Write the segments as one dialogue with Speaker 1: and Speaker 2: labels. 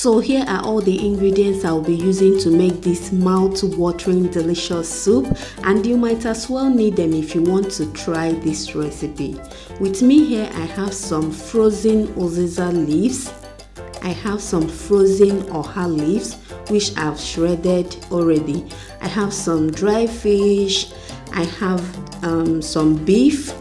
Speaker 1: So here are all the ingredients I'll be using to make this mouth-watering delicious soup, and you might as well need them if you want to try this recipe. With me here I have some frozen uziza leaves, I have some frozen oha leaves which I've shredded already, I have some dry fish, I have some beef,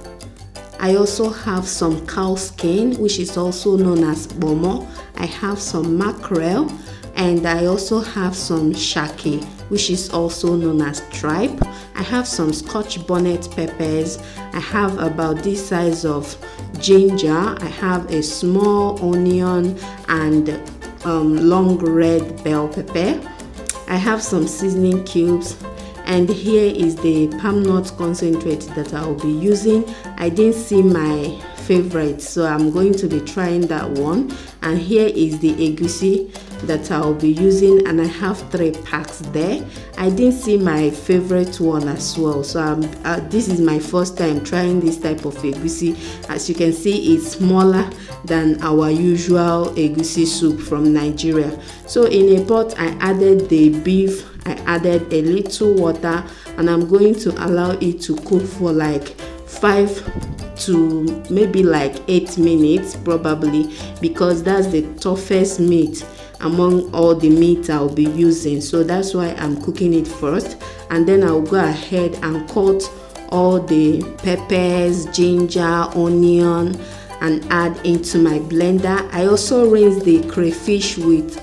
Speaker 1: I also have some cow skin which is also known as bomo, I have some mackerel, and I also have some shake which is also known as tripe. I have some scotch bonnet peppers, I have about this size of ginger, I have a small onion and long red bell pepper, I have some seasoning cubes, and here is the palm nut concentrate that I'll be using. I didn't see my favorite, so I'm going to be trying that one. And here is the egusi that I'll be using, and I have 3 packs there. I didn't see my favorite one as well, so this is my first time trying this type of egusi. As you can see, it's smaller than our usual egusi soup from Nigeria. So in a pot I added the beef, I added a little water, and I'm going to allow it to cook for like 5 to maybe like 8 minutes probably, because that's the toughest meat among all the meat I'll be using. So that's why I'm cooking it first, and then I'll go ahead and cut all the peppers, ginger, onion, and add into my blender. I also rinse the crayfish with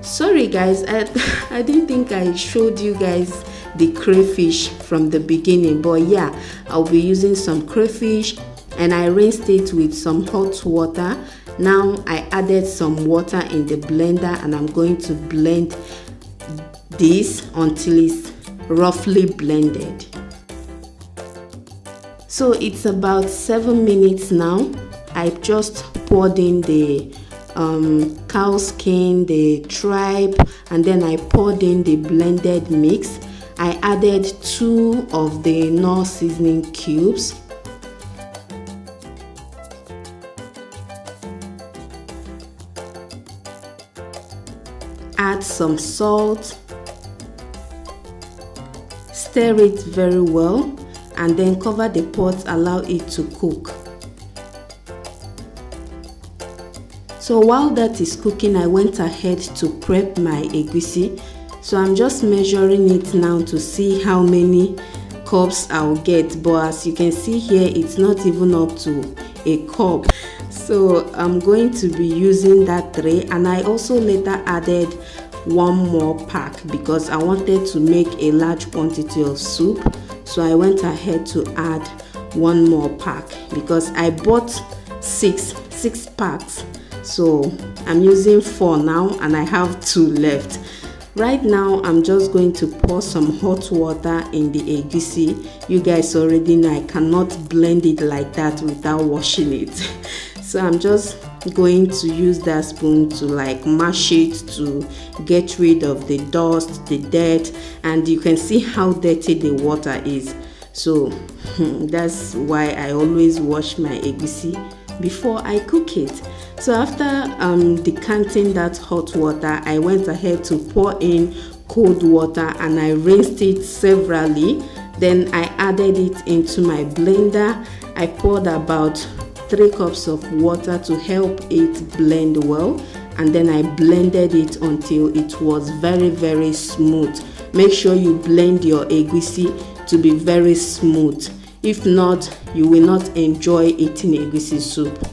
Speaker 1: sorry guys, I didn't think I showed you guys the crayfish from the beginning, but yeah, I'll be using some crayfish, and I rinsed it with some hot water. Now I added some water in the blender, and I'm going to blend this until it's roughly blended. So it's about 7 minutes now. I've just poured in the cow skin, the tripe, and then I poured in the blended mix. I added 2 of the Knorr seasoning cubes. Add some salt, stir it very well, and then cover the pot, allow it to cook. So while that is cooking, I went ahead to prep my egusi. So I'm just measuring it now to see how many cups I'll get, but as you can see here, it's not even up to a cup. So I'm going to be using that 3, and I also later added 1 more pack because I wanted to make a large quantity of soup. So I went ahead to add 1 more pack because I bought 6 packs. So I'm using 4 now, and I have 2 left. Right now I'm just going to pour some hot water in the egusi. You guys already know I cannot blend it like that without washing it. So I'm just going to use that spoon to like mash it to get rid of the dust, the dirt, and you can see how dirty the water is. So that's why I always wash my egusi before I cook it. So after decanting that hot water, I went ahead to pour in cold water, and I rinsed it severally. Then I added it into my blender. I poured about 3 cups of water to help it blend well, and then I blended it until it was very smooth. Make sure you blend your egusi to be very smooth. If not, you will not enjoy eating egusi soup.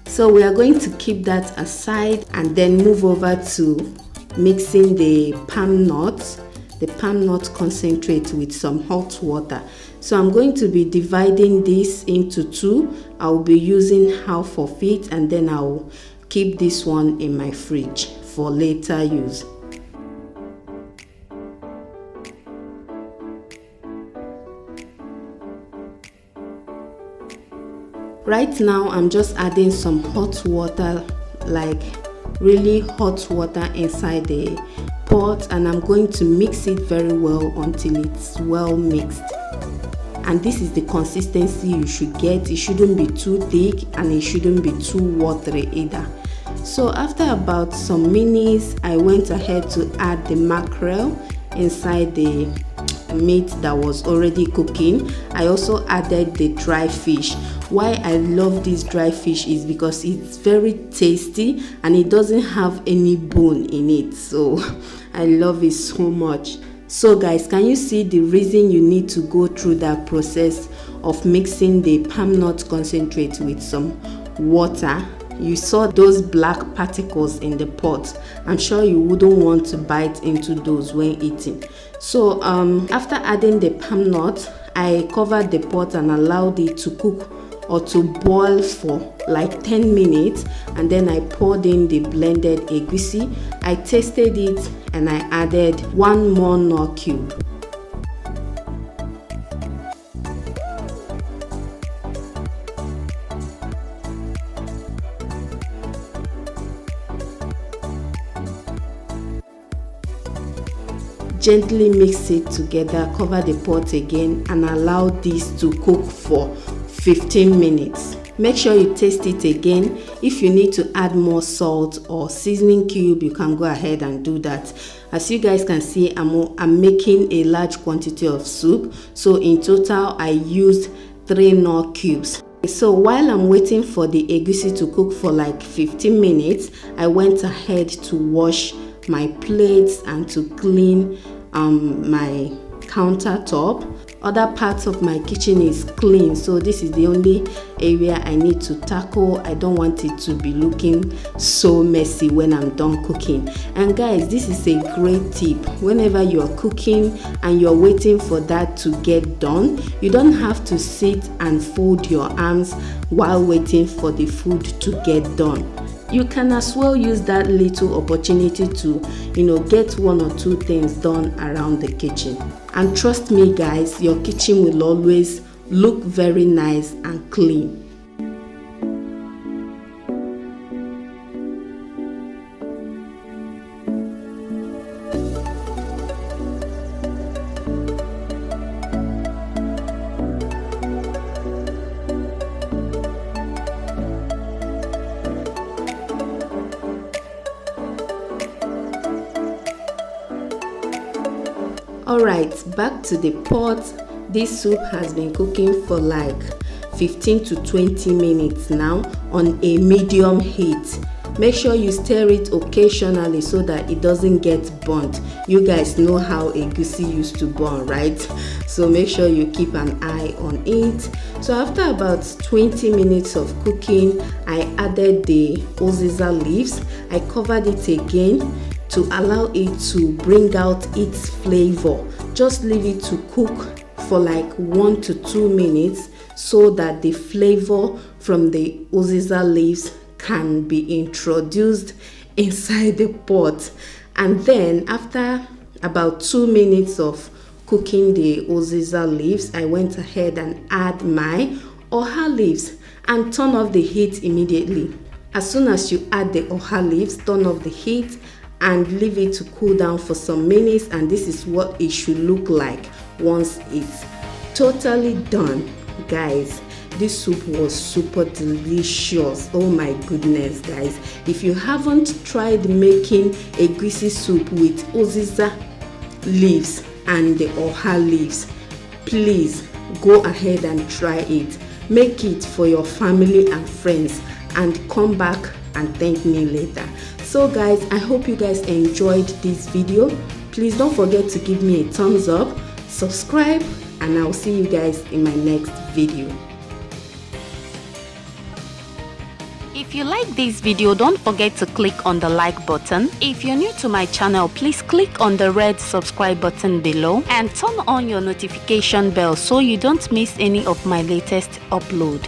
Speaker 1: So we are going to keep that aside and then move over to mixing the palm nut concentrate with some hot water. So I'm going to be dividing this into 2. I'll be using half of it, and then I'll keep this one in my fridge for later use. Right now I'm just adding some hot water, like really hot water inside the pot, and I'm going to mix it very well until it's well mixed. And this is the consistency you should get. It shouldn't be too thick and it shouldn't be too watery either. So after about some minutes, I went ahead to add the mackerel inside the meat that was already cooking. I also added the dry fish. Why I love this dry fish is because it's very tasty and it doesn't have any bone in it, so I love it so much. So guys, can you see the reason you need to go through that process of mixing the palm nut concentrate with some water? You saw those black particles in the pot. I'm sure you wouldn't want to bite into those when eating. So after adding the palm nut, I covered the pot and allowed it to cook or to boil for like 10 minutes, and then I poured in the blended egusi. I tasted it and I added one more Knorr cube. Gently mix it together, cover the pot again, and allow this to cook for 15 minutes. Make sure you taste it again. If you need to add more salt or seasoning cube, you can go ahead and do that. As you guys can see, I'm making a large quantity of soup, so in total I used 3 Knorr cubes. So while I'm waiting for the egusi to cook for like 15 minutes, I went ahead to wash my plates and to clean my countertop. Other parts of my kitchen is clean, so this is the only area I need to tackle. I don't want it to be looking so messy when I'm done cooking. And guys, this is a great tip. Whenever you're cooking and you're waiting for that to get done, you don't have to sit and fold your arms while waiting for the food to get done. You can as well use that little opportunity to, get 1 or 2 things done around the kitchen. And trust me guys, your kitchen will always look very nice and clean. Alright, back to the pot. This soup has been cooking for like 15 to 20 minutes now on a medium heat. Make sure you stir it occasionally so that it doesn't get burnt. You guys know how egusi used to burn, right? So make sure you keep an eye on it. So after about 20 minutes of cooking, I added the uziza leaves. I covered it again to allow it to bring out its flavor. Just leave it to cook for like 1 to 2 minutes so that the flavor from the uziza leaves can be introduced inside the pot. And then after about 2 minutes of cooking the uziza leaves, I went ahead and add my oha leaves and turn off the heat immediately. As soon as you add the oha leaves, turn off the heat and leave it to cool down for some minutes, and this is what it should look like once it's totally done. Guys, this soup was super delicious. Oh my goodness guys, if you haven't tried making egusi soup with uziza leaves and the oha leaves, please go ahead and try it. Make it for your family and friends and come back and thank me later. So guys, I hope you guys enjoyed this video. Please don't forget to give me a thumbs up, subscribe, and I'll see you guys in my next video.
Speaker 2: If you like this video, don't forget to click on the like button. If you're new to my channel, please click on the red subscribe button below and turn on your notification bell so you don't miss any of my latest upload.